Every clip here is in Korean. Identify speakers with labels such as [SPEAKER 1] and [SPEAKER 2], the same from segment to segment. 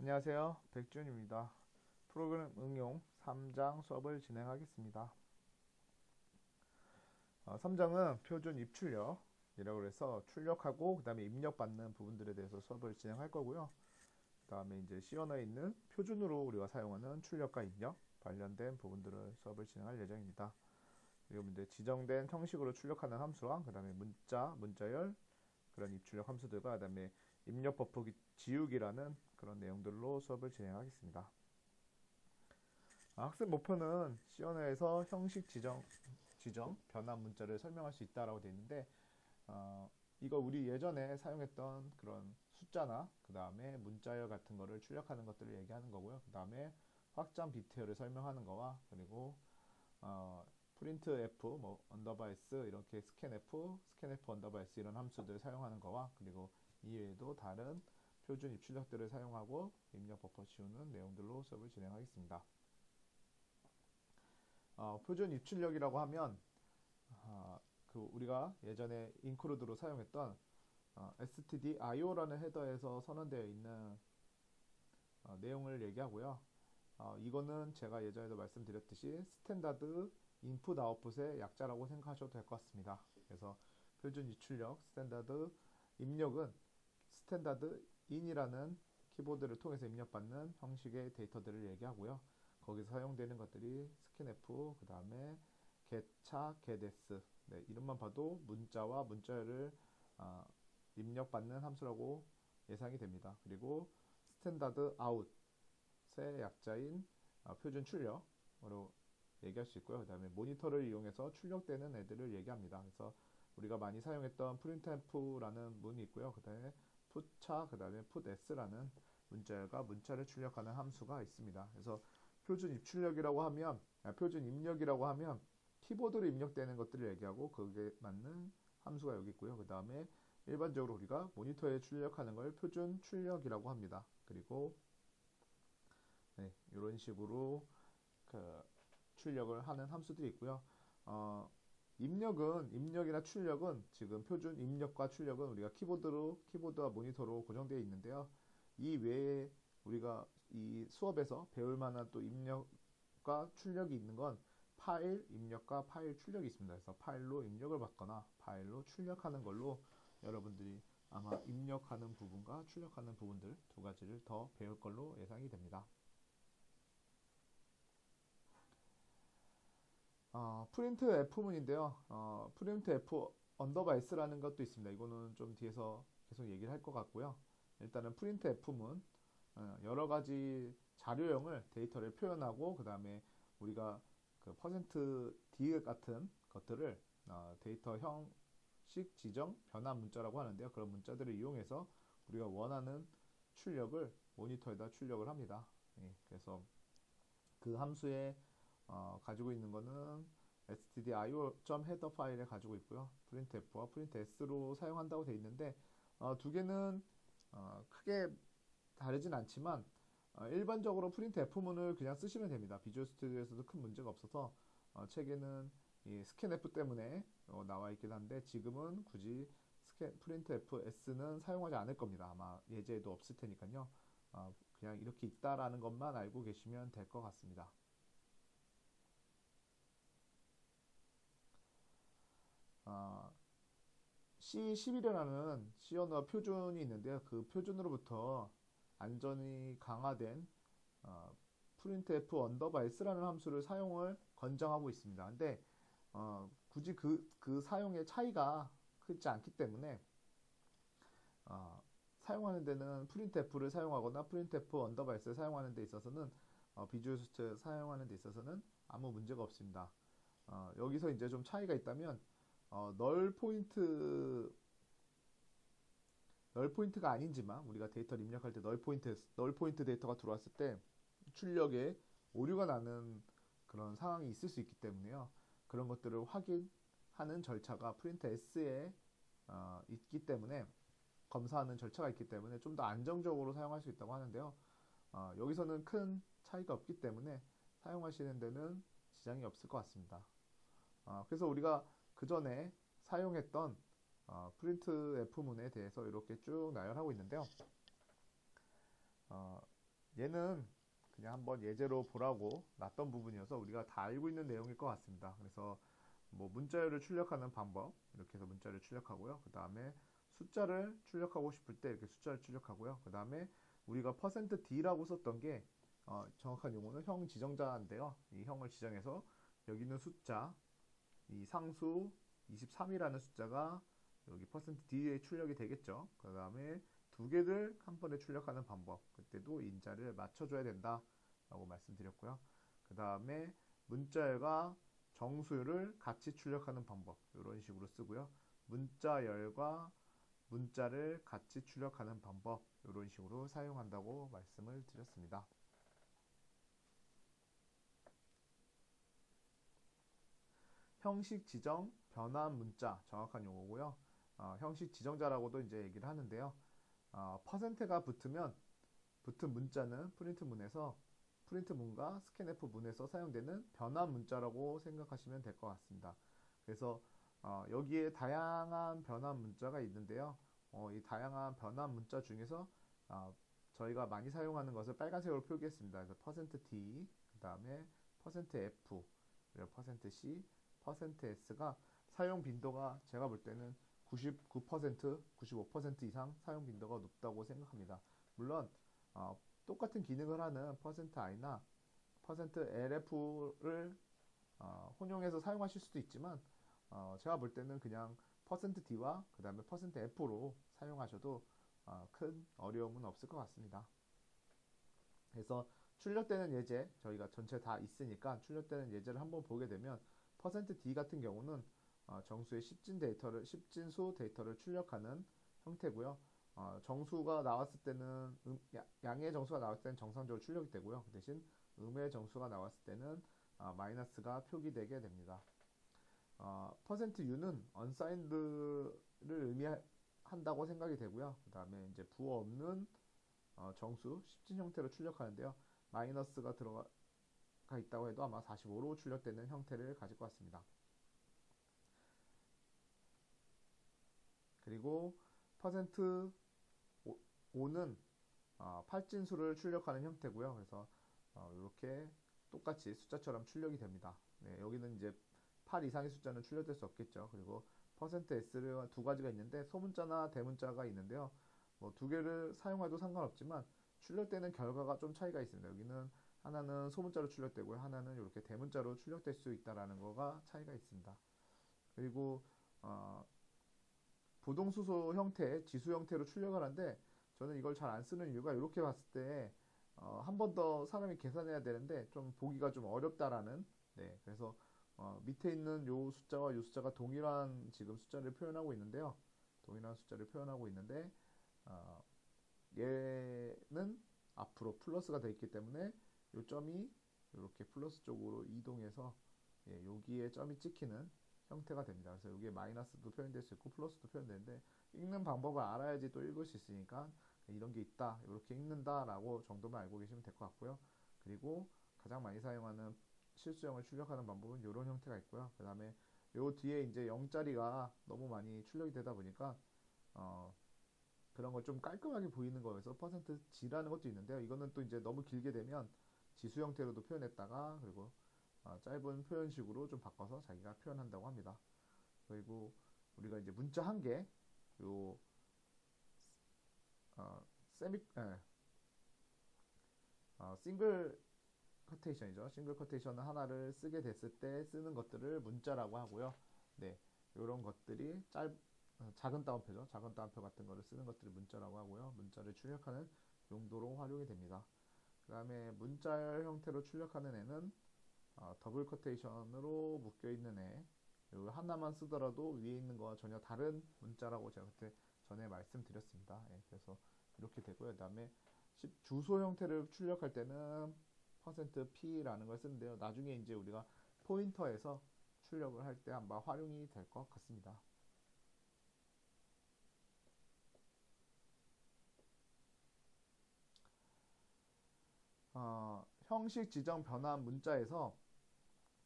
[SPEAKER 1] 안녕하세요. 백준입니다. 프로그램 응용 3장 수업을 진행하겠습니다. 3장은 표준 입출력이라고 해서 출력하고 그 다음에 입력받는 부분들에 대해서 수업을 진행할 거고요. 그 다음에 이제 C언어에 있는 표준으로 우리가 사용하는 출력과 입력 관련된 부분들을 수업을 진행할 예정입니다. 그리고 이제 지정된 형식으로 출력하는 함수와 그 다음에 문자, 문자열 그런 입출력 함수들과 그 다음에 입력 버프 지우기라는 그런 내용들로 수업을 진행하겠습니다. 학습 목표는 C언어에서 형식 지정, 변환 문자를 설명할 수 있다라고 되어 있는데, 이거 우리 예전에 사용했던 그런 숫자나 그 다음에 문자열 같은 거를 출력하는 것들을 얘기하는 거고요. 그 다음에 확장 비트열을 설명하는 거와 그리고 프린트 F, 뭐 언더바 S 이렇게 스캔 F 언더바 S 이런 함수들을 사용하는 거와 그리고 이외에도 다른 표준 입출력들을 사용하고 입력 버퍼 씌우는 내용들로 수업을 진행하겠습니다. 표준 입출력이라고 하면 그 우리가 예전에 인크루드로 사용했던 stdio라는 헤더에서 선언되어 있는 내용을 얘기하고요. 이거는 제가 예전에도 말씀드렸듯이 스탠다드 인풋 아웃풋의 약자라고 생각하셔도 될 것 같습니다. 그래서 표준 입출력, 스탠다드 입력은 스탠다드 인이라는 키보드를 통해서 입력받는 형식의 데이터들을 얘기하고요. 거기서 사용되는 것들이 스캔F, 그 다음에 get차, getS 네, 이름만 봐도 문자와 문자열을 입력받는 함수라고 예상이 됩니다. 그리고 스탠다드 아웃의 약자인 표준 출력으로 얘기할 수 있고요. 그 다음에 모니터를 이용해서 출력되는 애들을 얘기합니다. 그래서 우리가 많이 사용했던 printf라는 문이 있고요. 그 다음에 put차, 그 다음에 puts라는 문자열과 문자를 출력하는 함수가 있습니다. 그래서 표준 입출력이라고 하면, 표준 입력이라고 하면 키보드로 입력되는 것들을 얘기하고 그게 맞는 함수가 여기 있고요. 그 다음에 일반적으로 우리가 모니터에 출력하는 걸 표준 출력이라고 합니다. 그리고 네, 이런 식으로 그 출력을 하는 함수들이 있고요. 입력이나 출력은 지금 표준 입력과 출력은 우리가 키보드와 모니터로 고정되어 있는데요. 이 외에 우리가 이 수업에서 배울 만한 또 입력과 출력이 있는 건 파일 입력과 파일 출력이 있습니다. 그래서 파일로 입력을 받거나 파일로 출력하는 걸로 여러분들이 아마 입력하는 부분과 출력하는 부분들 두 가지를 더 배울 걸로 예상이 됩니다. 프린트 F문인데요. 프린트 F 언더바 S라는 것도 있습니다. 이거는 좀 뒤에서 계속 얘기를 할 것 같고요. 일단은 프린트 F문 여러 가지 자료형을 데이터를 표현하고 그 다음에 우리가 그 퍼센트 %D 같은 것들을 데이터 형식 지정 변환 문자라고 하는데요. 그런 문자들을 이용해서 우리가 원하는 출력을 모니터에다 출력을 합니다. 예, 그래서 그 함수에 가지고 있는 거는 stdio.header 파일에 가지고 있고요. printf와 printS로 사용한다고 되어 있는데 두 개는 크게 다르진 않지만 일반적으로 printf문을 그냥 쓰시면 됩니다. 비주얼 스튜디오에서도 큰 문제가 없어서 책에는 이 스캔F 때문에 나와 있긴 한데 지금은 굳이 printfs는 사용하지 않을 겁니다. 아마 예제에도 없을 테니까요. 그냥 이렇게 있다라는 것만 알고 계시면 될 것 같습니다. C11이라는 C 언어 표준이 있는데요. 그 표준으로부터 안전이 강화된 printf 언더바 s라는 함수를 사용을 권장하고 있습니다. 근데 굳이 그 사용의 차이가 크지 않기 때문에 사용하는 데는 printf를 사용하거나 printf 언더바 s를 사용하는 데 있어서는 비주얼 스튜디오 사용하는 데 있어서는 아무 문제가 없습니다. 여기서 이제 좀 차이가 있다면 널 포인트가 아닌지만 우리가 데이터를 입력할 때 널 포인트 데이터가 들어왔을 때 출력에 오류가 나는 그런 상황이 있을 수 있기 때문에요. 그런 것들을 확인하는 절차가 프린트 S에 있기 때문에 검사하는 절차가 있기 때문에 좀 더 안정적으로 사용할 수 있다고 하는데요. 여기서는 큰 차이가 없기 때문에 사용하시는 데는 지장이 없을 것 같습니다. 그래서 우리가 그 전에 사용했던 프린트 F문에 대해서 이렇게 쭉 나열하고 있는데요. 얘는 그냥 한번 예제로 보라고 놨던 부분이어서 우리가 다 알고 있는 내용일 것 같습니다. 그래서 뭐 문자열을 출력하는 방법 이렇게 해서 문자를 출력하고요. 그 다음에 숫자를 출력하고 싶을 때 이렇게 숫자를 출력하고요. 그 다음에 우리가 %d라고 썼던 게 정확한 용어는 형 지정자인데요. 이 형을 지정해서 여기 있는 숫자, 이 상수 23이라는 숫자가 여기 %d에 출력이 되겠죠. 그 다음에 두 개를 한 번에 출력하는 방법, 그때도 인자를 맞춰줘야 된다 라고 말씀드렸고요. 그 다음에 문자열과 정수를 같이 출력하는 방법, 이런 식으로 쓰고요. 문자열과 문자를 같이 출력하는 방법, 이런 식으로 사용한다고 말씀을 드렸습니다. 형식 지정 변환 문자, 정확한 용어고요. 형식 지정자라고도 이제 얘기를 하는데요. 퍼센트가 붙은 문자는 프린트문에서 프린트문과 스캔F 문에서 사용되는 변환 문자라고 생각하시면 될 것 같습니다. 그래서 여기에 다양한 변환 문자가 있는데요. 이 다양한 변환 문자 중에서 저희가 많이 사용하는 것을 빨간색으로 표기했습니다. 그래서 %d, 그 다음에 %f, 그리고 %c, %s가 사용 빈도가 제가 볼 때는 99%, 95% 이상 사용 빈도가 높다고 생각합니다. 물론 똑같은 기능을 하는 %i나 %lf를 혼용해서 사용하실 수도 있지만 제가 볼 때는 그냥 %d와 그 다음에 %f로 사용하셔도 큰 어려움은 없을 것 같습니다. 그래서 출력되는 예제 저희가 전체 다 있으니까 출력되는 예제를 한번 보게 되면 %d 같은 경우는 정수의 10진수 데이터를 출력하는 형태고요. 정수가 나왔을 때는 양의 정수가 나왔을 때는 정상적으로 출력이 되고요. 그 대신 음의 정수가 나왔을 때는 마이너스가 표기되게 됩니다. %u는 unsigned를 의미한다고 생각이 되고요. 그 다음에 이제 부호 없는 정수 10진 형태로 출력하는데요. 마이너스가 들어가 있다고 해도 아마 45로 출력되는 형태를 가질 것 같습니다. 그리고 %5는 8진수를 출력하는 형태고요. 그래서 이렇게 똑같이 숫자처럼 출력이 됩니다. 네, 여기는 이제 8 이상의 숫자는 출력될 수 없겠죠. 그리고 %s를 두 가지가 있는데 소문자나 대문자가 있는데요. 뭐 두 개를 사용해도 상관없지만 출력되는 결과가 좀 차이가 있습니다. 여기는 하나는 소문자로 출력되고요. 하나는 이렇게 대문자로 출력될 수 있다라는 거가 차이가 있습니다. 그리고 부동수소 형태, 지수 형태로 출력을 하는데 저는 이걸 잘 안 쓰는 이유가 이렇게 봤을 때 한 번 더 사람이 계산해야 되는데 좀 보기가 좀 어렵다라는 네, 그래서 밑에 있는 요 숫자와 요 숫자가 동일한 지금 숫자를 표현하고 있는데요. 동일한 숫자를 표현하고 있는데 얘는 앞으로 플러스가 되어 있기 때문에 요 점이 이렇게 플러스 쪽으로 이동해서 예, 여기에 점이 찍히는 형태가 됩니다. 그래서 여기에 마이너스도 표현될 수 있고 플러스도 표현되는데 읽는 방법을 알아야지 또 읽을 수 있으니까 이런 게 있다, 이렇게 읽는다라고 정도만 알고 계시면 될 것 같고요. 그리고 가장 많이 사용하는 실수형을 출력하는 방법은 이런 형태가 있고요. 그 다음에 요 뒤에 이제 0자리가 너무 많이 출력이 되다 보니까 그런 걸 좀 깔끔하게 보이는 거여서 %g라는 것도 있는데요. 이거는 또 이제 너무 길게 되면 지수 형태로도 표현했다가 그리고 짧은 표현식으로 좀 바꿔서 자기가 표현한다고 합니다. 그리고 우리가 이제 문자 한 개, 요 싱글 커테이션이죠. 싱글 커테이션 하나를 쓰게 됐을 때 쓰는 것들을 문자라고 하고요. 네, 이런 것들이 작은 따옴표죠. 작은 따옴표 같은 거를 쓰는 것들을 문자라고 하고요. 문자를 출력하는 용도로 활용이 됩니다. 그 다음에 문자열 형태로 출력하는 애는 더블 커테이션으로 묶여 있는 애, 요 하나만 쓰더라도 위에 있는 거와 전혀 다른 문자라고 제가 그때 전에 말씀드렸습니다. 예, 그래서 이렇게 되고요. 그 다음에 주소 형태를 출력할 때는 %p라는 걸 쓰는데요. 나중에 이제 우리가 포인터에서 출력을 할 때 아마 활용이 될 것 같습니다. 형식 지정 변환 문자에서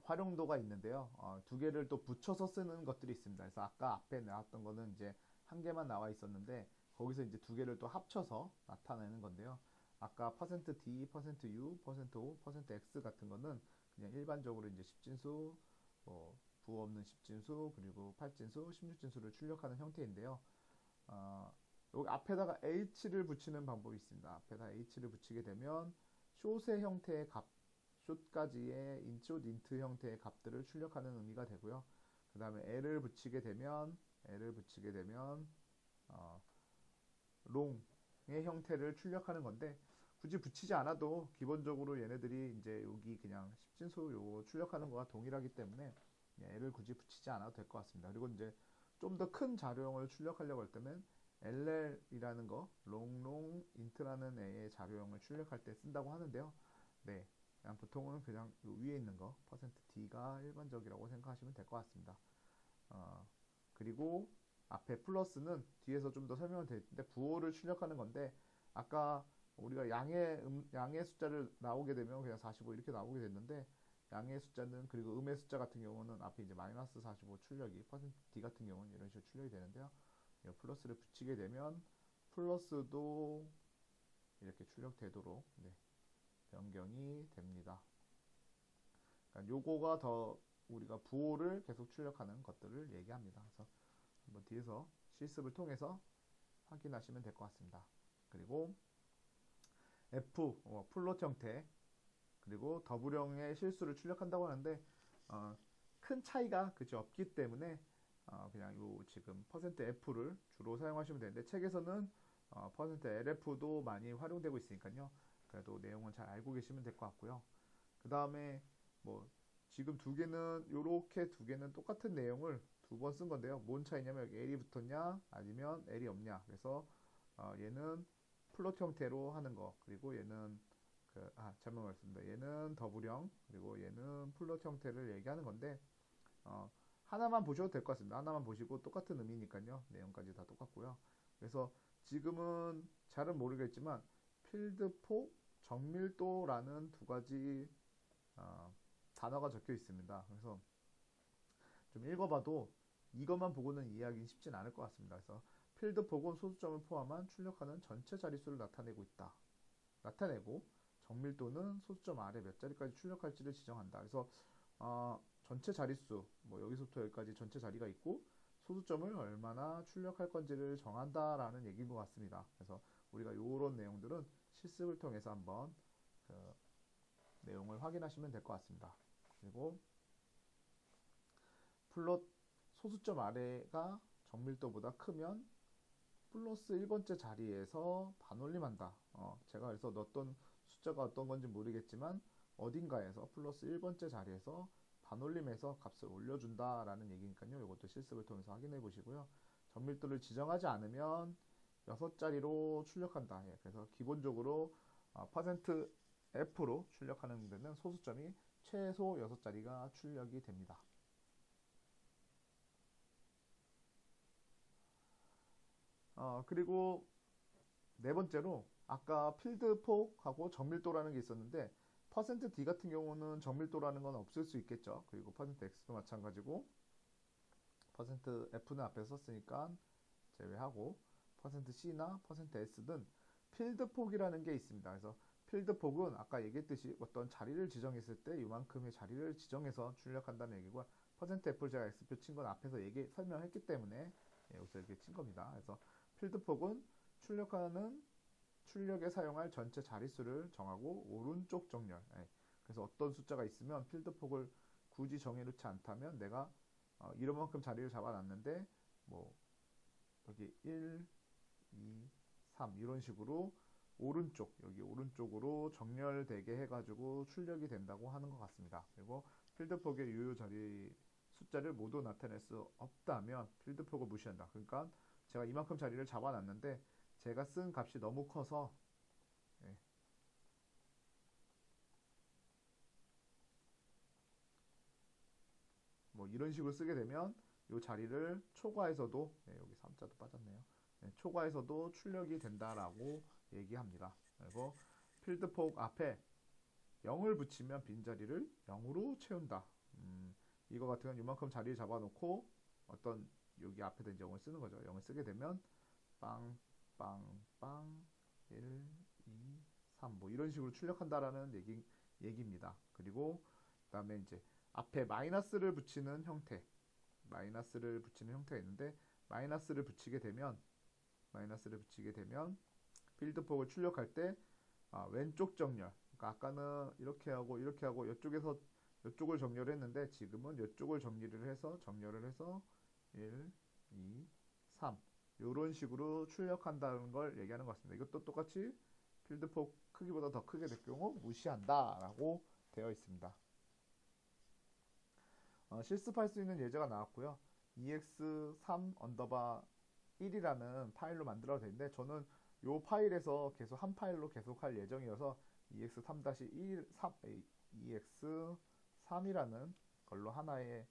[SPEAKER 1] 활용도가 있는데요. 두 개를 또 붙여서 쓰는 것들이 있습니다. 그래서 아까 앞에 나왔던 거는 이제 한 개만 나와 있었는데 거기서 이제 두 개를 또 합쳐서 나타내는 건데요. 아까 %d, %u, %o, %x 같은 거는 그냥 일반적으로 이제 십진수, 부호 없는 십진수, 그리고 팔진수, 십육진수를 출력하는 형태인데요. 여기 앞에다가 h를 붙이는 방법이 있습니다. 앞에다 h를 붙이게 되면 숏의 형태의 값, 숏까지의 인숏, 인트 형태의 값들을 출력하는 의미가 되고요. 그 다음에 l을 붙이게 되면 롱의 형태를 출력하는 건데, 굳이 붙이지 않아도 기본적으로 얘네들이 이제 여기 그냥 십진수 요거 출력하는 거와 동일하기 때문에 l을 굳이 붙이지 않아도 될 것 같습니다. 그리고 이제 좀 더 큰 자료형을 출력하려고 할 때는 LL이라는 거, 롱롱 인트라는 애의 자료형을 출력할 때 쓴다고 하는데요. 네, 그냥 보통은 그냥 요 위에 있는 거 %d가 일반적이라고 생각하시면 될 것 같습니다. 그리고 앞에 플러스는 뒤에서 좀 더 설명을 드릴 텐데, 부호를 출력하는 건데, 아까 우리가 양의 숫자를 나오게 되면 그냥 45 이렇게 나오게 됐는데, 양의 숫자는, 그리고 음의 숫자 같은 경우는 앞에 이제 마이너스 45 출력이 %d 같은 경우는 이런 식으로 출력이 되는데요. 플러스를 붙이게 되면 플러스도 이렇게 출력되도록 변경이 됩니다. 그러니까 요거가 더 우리가 부호를 계속 출력하는 것들을 얘기합니다. 그래서 한번 뒤에서 실습을 통해서 확인하시면 될 것 같습니다. 그리고 F, 플롯 형태, 그리고 더블형의 실수를 출력한다고 하는데, 큰 차이가 그치 없기 때문에 그냥 요 지금 %f를 주로 사용하시면 되는데, 책에서는 %lf도 많이 활용되고 있으니까요. 그래도 내용은 잘 알고 계시면 될 것 같고요. 그 다음에 뭐 지금 요렇게 두 개는 똑같은 내용을 두 번 쓴 건데요. 뭔 차이냐면 여기 L이 붙었냐 아니면 L이 없냐. 그래서 얘는 플롯 형태로 하는 거, 그리고 얘는 잘못 말했습니다. 얘는 더블형, 그리고 얘는 플롯 형태를 얘기하는 건데, 하나만 보셔도 될 것 같습니다. 하나만 보시고 똑같은 의미니까요. 내용까지 다 똑같고요. 그래서 지금은 잘은 모르겠지만 필드폭, 정밀도라는 두 가지 단어가 적혀 있습니다. 그래서 좀 읽어봐도 이것만 보고는 이해하기 쉽진 않을 것 같습니다. 그래서 필드폭은 소수점을 포함한 출력하는 전체 자릿수를 나타내고, 정밀도는 소수점 아래 몇 자리까지 출력할지를 지정한다. 그래서 전체 자릿수, 여기서부터 여기까지 전체 자리가 있고 소수점을 얼마나 출력할 건지를 정한다라는 얘기인 것 같습니다. 그래서 우리가 이런 내용들은 실습을 통해서 한번 그 내용을 확인하시면 될 것 같습니다. 그리고 플롯 소수점 아래가 정밀도보다 크면 플러스 1번째 자리에서 반올림한다. 제가 그래서 넣었던 숫자가 어떤 건지 모르겠지만 어딘가에서 플러스 1번째 자리에서 반올림해서 값을 올려준다라는 얘기니까요. 이것도 실습을 통해서 확인해 보시고요. 정밀도를 지정하지 않으면 6자리로 출력한다. 그래서 기본적으로 %f로 출력하는 데는 소수점이 최소 6자리가 출력이 됩니다. 그리고 네 번째로 아까 필드폭하고 정밀도라는 게 있었는데, %d 같은 경우는 정밀도라는 건 없을 수 있겠죠. 그리고 %x도 마찬가지고, %f는 앞에 썼으니까 제외하고, %c나 %s는 필드폭이라는 게 있습니다. 그래서 필드폭은 아까 얘기했듯이 어떤 자리를 지정했을 때 이만큼의 자리를 지정해서 출력한다는 얘기고, %f를 제가 x표 친 건 앞에서 설명했기 때문에 여기서 이렇게 친 겁니다. 그래서 필드폭은 출력에 사용할 전체 자릿수를 정하고 오른쪽 정렬. 그래서 어떤 숫자가 있으면 필드폭을 굳이 정해놓지 않다면 내가 이만큼 자리를 잡아놨는데 여기 1, 2, 3 이런 식으로 여기 오른쪽으로 정렬되게 해가지고 출력이 된다고 하는 것 같습니다. 그리고 필드폭의 유효 자리 숫자를 모두 나타낼 수 없다면 필드폭을 무시한다. 그러니까 제가 이만큼 자리를 잡아놨는데 제가 쓴 값이 너무 커서 이런 식으로 쓰게 되면 이 자리를 초과해서도 여기 3자도 빠졌네요. 초과해서도 출력이 된다라고 얘기합니다. 그리고 필드폭 앞에 0을 붙이면 빈자리를 0으로 채운다. 이거 같은 건 이만큼 자리를 잡아놓고 어떤 여기 앞에다 이제 0을 쓰는 거죠. 0을 쓰게 되면 빵, 빵, 빵, 1, 2, 3 뭐 이런 식으로 출력한다라는 얘기입니다. 그리고 그다음에 이제 앞에 마이너스를 붙이는 형태가 있는데 마이너스를 붙이게 되면 필드폭을 출력할 때 왼쪽 정렬, 그러니까 아까는 이렇게 하고 이쪽에서 이쪽을 정렬을 했는데 지금은 이쪽을 정렬을 해서 1, 2, 3 이런 식으로 출력한다는 걸 얘기하는 것 같습니다. 이것도 똑같이 필드폭 크기보다 더 크게 될 경우 무시한다 라고 되어 있습니다. 실습할 수 있는 예제가 나왔고요. ex3 언더바 1이라는 파일로 만들어도 되는데 저는 이 파일에서 계속 한 파일로 계속 할 예정이어서 ex3-1 ex3이라는 걸로 하나의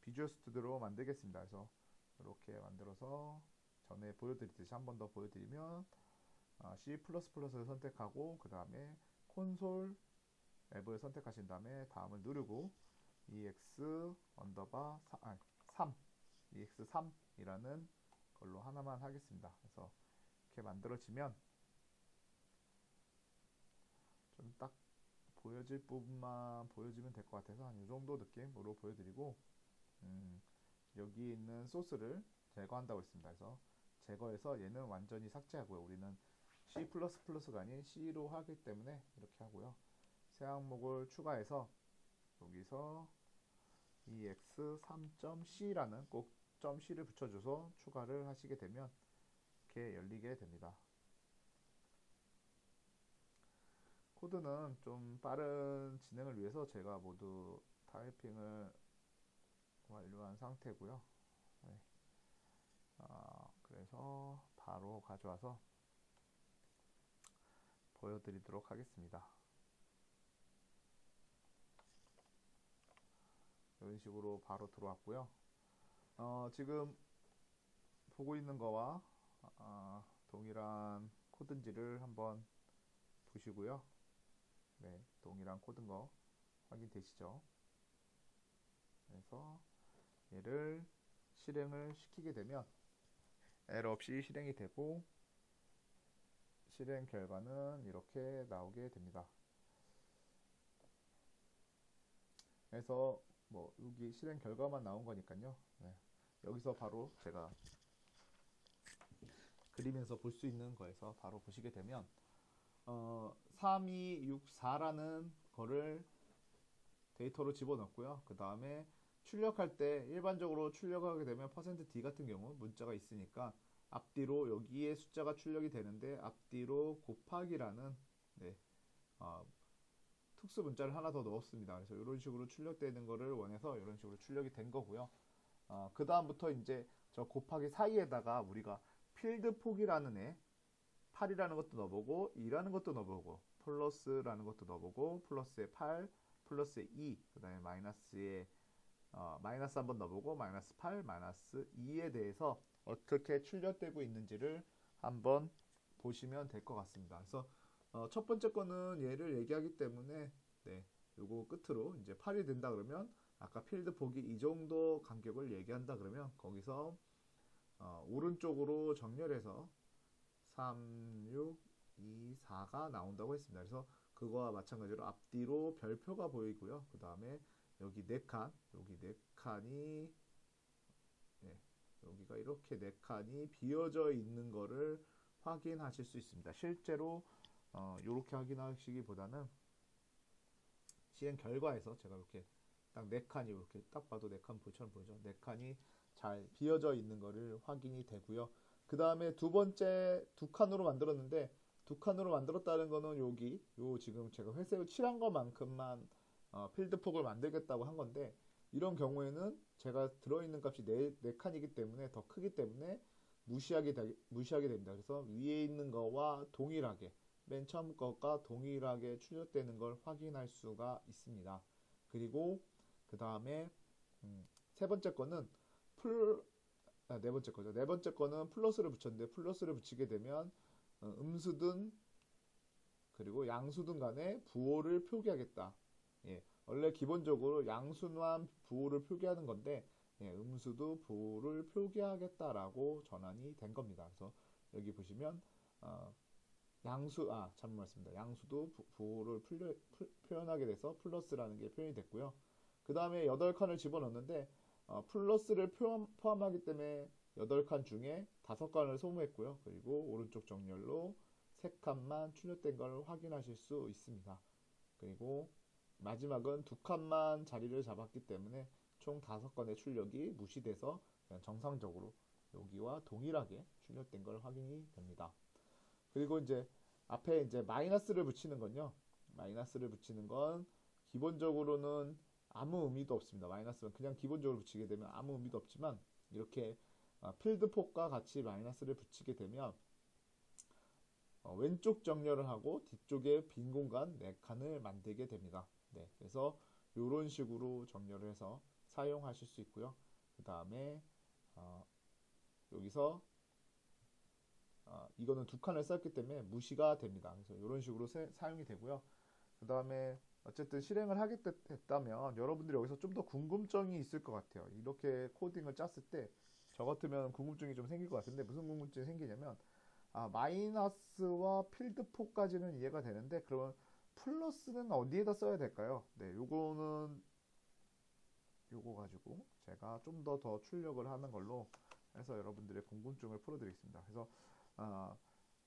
[SPEAKER 1] 비주얼 스튜디오로 만들겠습니다. 그래서 이렇게 만들어서 전에 보여드렸듯이 한 번 더 보여드리면 C++를 선택하고 그 다음에 콘솔 앱을 선택하신 다음에 다음을 누르고 ex 언더바 3 ex3이라는 걸로 하나만 하겠습니다. 그래서 이렇게 만들어지면 좀 딱 보여질 부분만 보여주면 될 것 같아서 한 이 정도 느낌으로 보여드리고 여기 있는 소스를 제거한다고 했습니다. 그래서 제거해서 얘는 완전히 삭제하고요. 우리는 C++가 아닌 C로 하기 때문에 이렇게 하고요. 새 항목을 추가해서 여기서 ex3.c라는 꼭 .c를 붙여줘서 추가를 하시게 되면 이렇게 열리게 됩니다. 코드는 좀 빠른 진행을 위해서 제가 모두 타이핑을 완료한 상태고요. 네. 그래서 바로 가져와서 보여드리도록 하겠습니다. 이런 식으로 바로 들어왔고요. 지금 보고 있는 거와 동일한 코드인지를 한번 보시고요. 네, 동일한 코드인 거 확인되시죠? 그래서 얘를 실행을 시키게 되면 에러 없이 실행이 되고 실행 결과는 이렇게 나오게 됩니다. 그래서 뭐 여기 실행 결과만 나온 거니까요. 네. 여기서 바로 제가 그리면서 볼 수 있는 거에서 바로 보시게 되면 3264라는 거를 데이터로 집어넣고요. 그 다음에 출력할 때 일반적으로 출력하게 되면 %d 같은 경우 문자가 있으니까 앞뒤로 여기에 숫자가 출력이 되는데 앞뒤로 곱하기라는 네, 특수 문자를 하나 더 넣었습니다. 그래서 이런 식으로 출력되는 거를 원해서 이런 식으로 출력이 된 거고요. 그 다음부터 이제 저 곱하기 사이에다가 우리가 필드 폭이라는 애 8이라는 것도 넣어보고 2라는 것도 넣어보고 플러스라는 것도 넣어보고 플러스에 8 플러스에 2 그 다음에 마이너스에 마이너스 한번 넣어보고 마이너스 8 마이너스 2에 대해서 어떻게 출력되고 있는지를 한번 보시면 될 것 같습니다. 그래서 첫 번째 거는 얘를 얘기하기 때문에 네, 요거 끝으로 이제 8이 된다 그러면 아까 필드 폭이 이 정도 간격을 얘기한다 그러면 거기서 오른쪽으로 정렬해서 3, 6, 2, 4가 나온다고 했습니다. 그래서 그거와 마찬가지로 앞뒤로 별표가 보이고요. 그 다음에 여기 4칸, 여기 4칸이 네, 여기가 이렇게 4칸이 비어져 있는 거를 확인하실 수 있습니다. 실제로 이렇게 확인하시기보다는 실행 결과에서 제가 이렇게 딱 4칸이 이렇게 딱 봐도 4칸 보처럼 보이죠. 4칸이 잘 비어져 있는 거를 확인이 되고요. 그 다음에 두 번째 2칸으로 만들었는데 2칸으로 만들었다는 거는 여기 요 지금 제가 회색을 칠한 것만큼만 필드 폭을 만들겠다고 한 건데 이런 경우에는 제가 들어있는 값이 4칸이기 때문에 더 크기 때문에 무시하게 됩니다. 그래서 위에 있는 거와 동일하게 맨 처음 것과 동일하게 출력되는 걸 확인할 수가 있습니다. 그리고 그 다음에 세 번째 거는 네 번째 거죠. 네 번째 거는 플러스를 붙였는데 플러스를 붙이게 되면 음수든 그리고 양수든 간에 부호를 표기하겠다. 예, 원래 기본적으로 양수만 부호를 표기하는 건데 예, 음수도 부호를 표기하겠다라고 전환이 된 겁니다. 그래서 여기 보시면 잘못 말했습니다. 양수도 부호를 표현하게 돼서 플러스라는 게 표현이 됐고요. 그 다음에 8칸을 집어넣는데 플러스를 포함하기 때문에 8칸 중에 5칸을 소모했고요. 그리고 오른쪽 정렬로 3칸만 출력된 걸 확인하실 수 있습니다. 그리고 마지막은 2칸만 자리를 잡았기 때문에 총 5건의 출력이 무시돼서 그냥 정상적으로 여기와 동일하게 출력된 걸 확인이 됩니다. 그리고 이제 앞에 이제 마이너스를 붙이는 건요. 마이너스를 붙이는 건 기본적으로는 아무 의미도 없습니다. 마이너스는 그냥 기본적으로 붙이게 되면 아무 의미도 없지만 이렇게 필드폭과 같이 마이너스를 붙이게 되면 왼쪽 정렬을 하고 뒤쪽에 빈 공간 4칸을 만들게 됩니다. 네, 그래서 이런 식으로 정렬을 해서 사용하실 수 있고요. 그 다음에 여기서 이거는 2칸을 썼기 때문에 무시가 됩니다. 그래서 이런 식으로 사용이 되고요. 그 다음에 어쨌든 실행을 하게 됐다면 여러분들이 여기서 좀 더 궁금증이 있을 것 같아요. 이렇게 코딩을 짰을 때 저 같으면 궁금증이 좀 생길 것 같은데 무슨 궁금증이 생기냐면 마이너스와 필드포까지는 이해가 되는데 그러면 플러스는 어디에다 써야 될까요? 네, 요거 가지고 제가 좀 더 출력을 하는 걸로 해서 여러분들의 궁금증을 풀어드리겠습니다. 그래서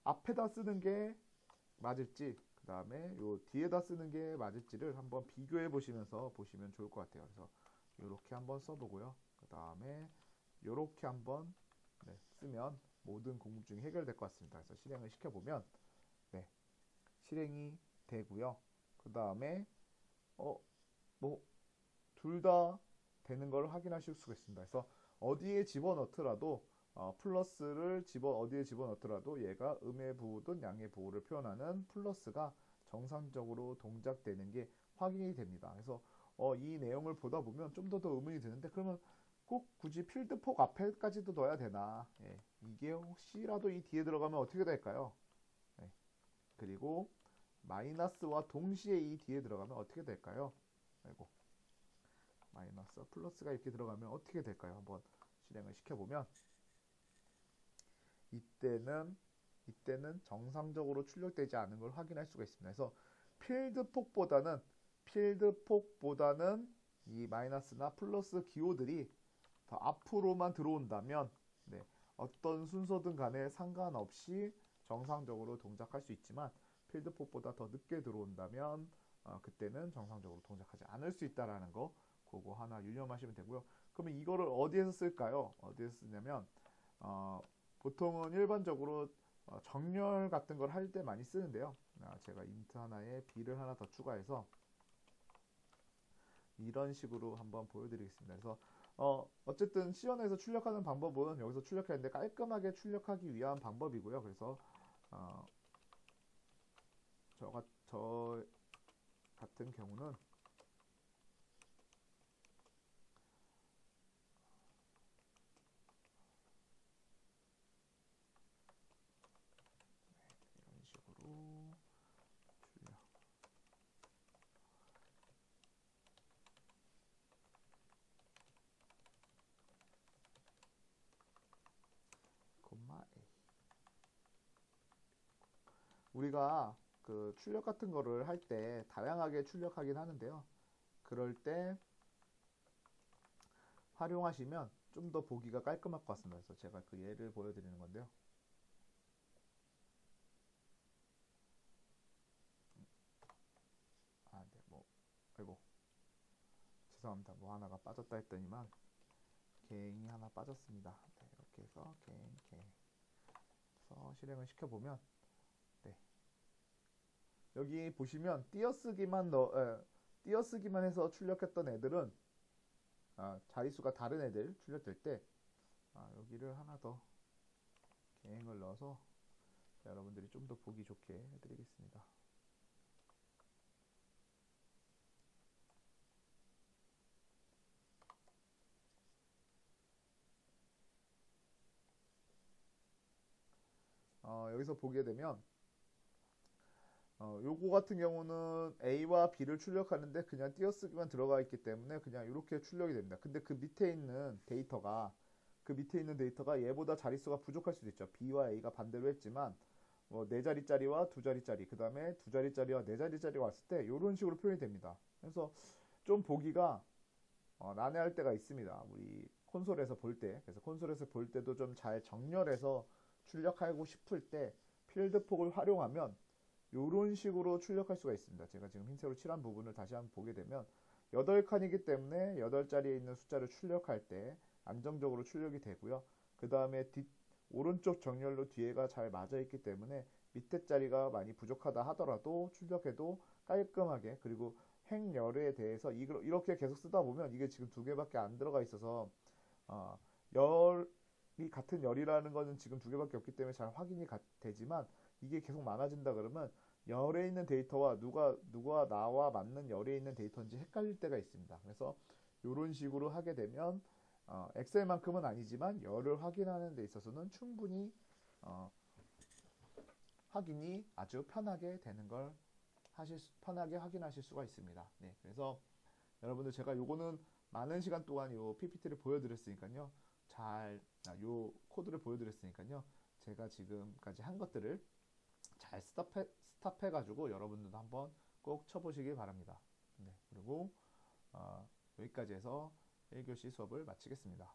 [SPEAKER 1] 앞에다 쓰는 게 맞을지 그 다음에 요 뒤에다 쓰는 게 맞을지를 한번 비교해 보시면서 보시면 좋을 것 같아요. 그래서 이렇게 한번 써보고요. 그 다음에 이렇게 한번 쓰면 모든 궁금증이 해결될 것 같습니다. 그래서 실행을 시켜보면 실행이 되고요. 그 다음에 뭐 둘 다 되는 걸 확인하실 수가 있습니다. 그래서 어디에 집어넣더라도 플러스를 어디에 집어넣더라도 얘가 음의 부호든 양의 부호를 표현하는 플러스가 정상적으로 동작되는 게 확인이 됩니다. 그래서 이 내용을 보다 보면 좀 더 의문이 드는데 그러면 꼭 굳이 필드폭 앞에까지도 넣어야 되나? 예, 이게 혹시라도 이 뒤에 들어가면 어떻게 될까요? 예, 그리고 마이너스와 동시에 이 뒤에 들어가면 어떻게 될까요? 아이고, 마이너스 플러스가 이렇게 들어가면 어떻게 될까요? 한번 실행을 시켜보면 이때는 정상적으로 출력되지 않은 걸 확인할 수가 있습니다. 그래서 필드폭보다는 이 마이너스나 플러스 기호들이 더 앞으로만 들어온다면 어떤 순서든 간에 상관없이 정상적으로 동작할 수 있지만 필드폭보다 더 늦게 들어온다면 그때는 정상적으로 동작하지 않을 수 있다라는 거 그거 하나 유념하시면 되고요. 그러면 이거를 어디에서 쓸까요? 어디에서 쓰냐면 보통은 일반적으로 정렬 같은 걸 할 때 많이 쓰는데요. 제가 인트 하나에 b를 하나 더 추가해서 이런 식으로 한번 보여드리겠습니다. 그래서 어쨌든 시연에서 출력하는 방법은 여기서 출력했는데 깔끔하게 출력하기 위한 방법이고요. 그래서 저 같은 경우는 이런 식으로 출력 콤마 A 우리가 그 출력 같은 거를 할 때 다양하게 출력하긴 하는데요. 그럴 때 활용하시면 좀 더 보기가 깔끔할 것 같습니다. 그래서 제가 그 예를 보여드리는 건데요. 아이고, 죄송합니다. 뭐 하나가 빠졌다 했더니만 갱이 하나 빠졌습니다. 네, 이렇게 해서 갱 해서 실행을 시켜보면 여기 보시면 띄어쓰기만 해서 출력했던 애들은 자릿수가 다른 애들 출력될 때 여기를 하나 더 갱을 넣어서 여러분들이 좀 더 보기 좋게 해드리겠습니다. 여기서 보게 되면 요거 같은 경우는 A와 B를 출력하는데 그냥 띄어쓰기만 들어가 있기 때문에 그냥 이렇게 출력이 됩니다. 근데 그 밑에 있는 데이터가 얘보다 자릿수가 부족할 수도 있죠. B와 A가 반대로 했지만 뭐 네 자리짜리와 두 자리짜리, 그 다음에 두 자리짜리와 네 자리짜리가 왔을 때 이런 식으로 표현이 됩니다. 그래서 좀 보기가 난해할 때가 있습니다. 우리 콘솔에서 볼 때. 그래서 콘솔에서 볼 때도 좀 잘 정렬해서 출력하고 싶을 때 필드폭을 활용하면 이런 식으로 출력할 수가 있습니다. 제가 지금 흰색으로 칠한 부분을 다시 한번 보게 되면 8칸이기 때문에 8자리에 있는 숫자를 출력할 때 안정적으로 출력이 되고요. 그 다음에 오른쪽 정렬로 뒤에가 잘 맞아 있기 때문에 밑에 자리가 많이 부족하다 하더라도 출력해도 깔끔하게, 그리고 행열에 대해서 이렇게 계속 쓰다 보면 이게 지금 두 개밖에 안 들어가 있어서 열이 같은 열이라는 거는 지금 두 개밖에 없기 때문에 잘 확인이 되지만 이게 계속 많아진다 그러면 열에 있는 데이터와 누가 나와 맞는 열에 있는 데이터인지 헷갈릴 때가 있습니다. 그래서 이런 식으로 하게 되면 엑셀만큼은 아니지만 열을 확인하는 데 있어서는 충분히 확인이 아주 편하게 되는 걸 편하게 확인하실 수가 있습니다. 네, 그래서 여러분들 제가 요거는 많은 시간 동안 요 PPT를 보여드렸으니까요. 요 코드를 보여드렸으니까요. 제가 지금까지 한 것들을 잘 스탑해가지고 여러분들도 한번 꼭 쳐보시기 바랍니다. 네, 그리고 여기까지 해서 1교시 수업을 마치겠습니다.